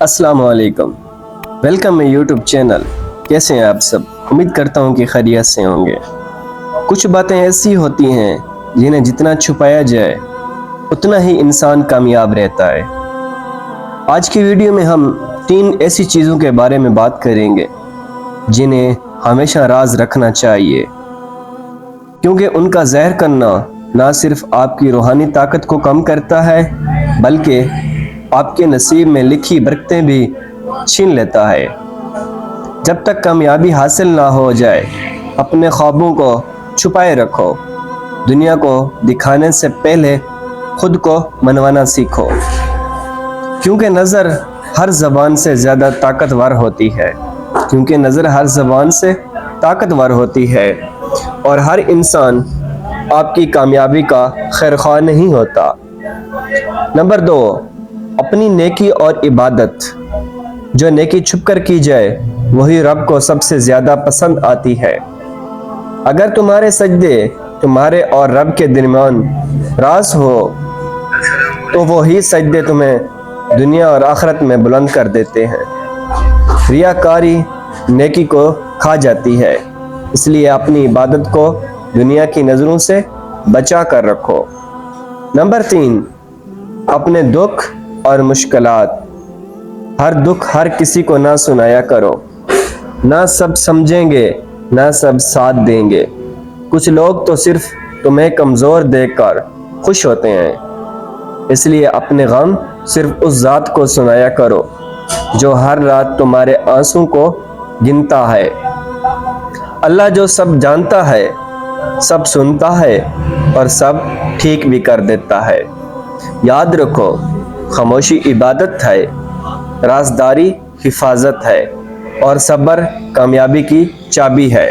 अस्सलाम वालेकुम, welcome my YouTube channel. कैसे हैं आप सब? उम्मीद करता हूँ कि खैरियत से होंगे। कुछ बातें ऐसी होती हैं जिन्हें जितना छुपाया जाए उतना ही इंसान कामयाब रहता है। आज की वीडियो में हम 3 ऐसी चीज़ों के बारे में बात करेंगे जिन्हें हमेशा राज रखना चाहिए, क्योंकि उनका ज़हर करना ना सिर्फ आपकी रूहानी ताकत को कम करता है बल्कि आपके नसीब में लिखी बरकतें भी छीन लेता है। जब तक कामयाबी हासिल ना हो जाए अपने ख्वाबों को छुपाए रखो। दुनिया को दिखाने से पहले खुद को मनवाना सीखो, क्योंकि नज़र हर ज़बान से ज़्यादा ताकतवर होती है और हर इंसान आपकी कामयाबी का खैरख्वाह नहीं होता। नंबर 2, अपनी नेकी और इबादत। जो नेकी छुप कर की जाए वही रब को सबसे ज़्यादा पसंद आती है। अगर तुम्हारे सजदे तुम्हारे और रब के दरमियान राज हो तो वही सजदे तुम्हें दुनिया और आखिरत में बुलंद कर देते हैं। रियाकारी नेकी को खा जाती है, इसलिए अपनी इबादत को दुनिया की नज़रों से बचा कर रखो। नंबर 3, अपने दुख और मुश्किलात। हर दुख हर किसी को ना सुनाया करो, ना सब समझेंगे ना सब साथ देंगे। कुछ लोग तो सिर्फ तुम्हें कमज़ोर देखकर खुश होते हैं, इसलिए अपने गम सिर्फ उस ज़ात को सुनाया करो जो हर रात तुम्हारे आंसू को गिनता है। अल्लाह जो सब जानता है, सब सुनता है और सब ठीक भी कर देता है। याद रखो, खामोशी इबादत है, राज़दारी हिफाजत है और सब्र कामयाबी की चाबी है।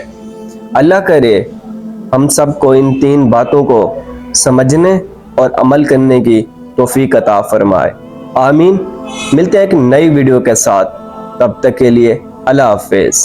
अल्लाह करे हम सब को इन 3 बातों को समझने और अमल करने की तौफीक अता फरमाए। आमीन। मिलते हैं एक नई वीडियो के साथ, तब तक के लिए अल्लाह हाफ़िज़।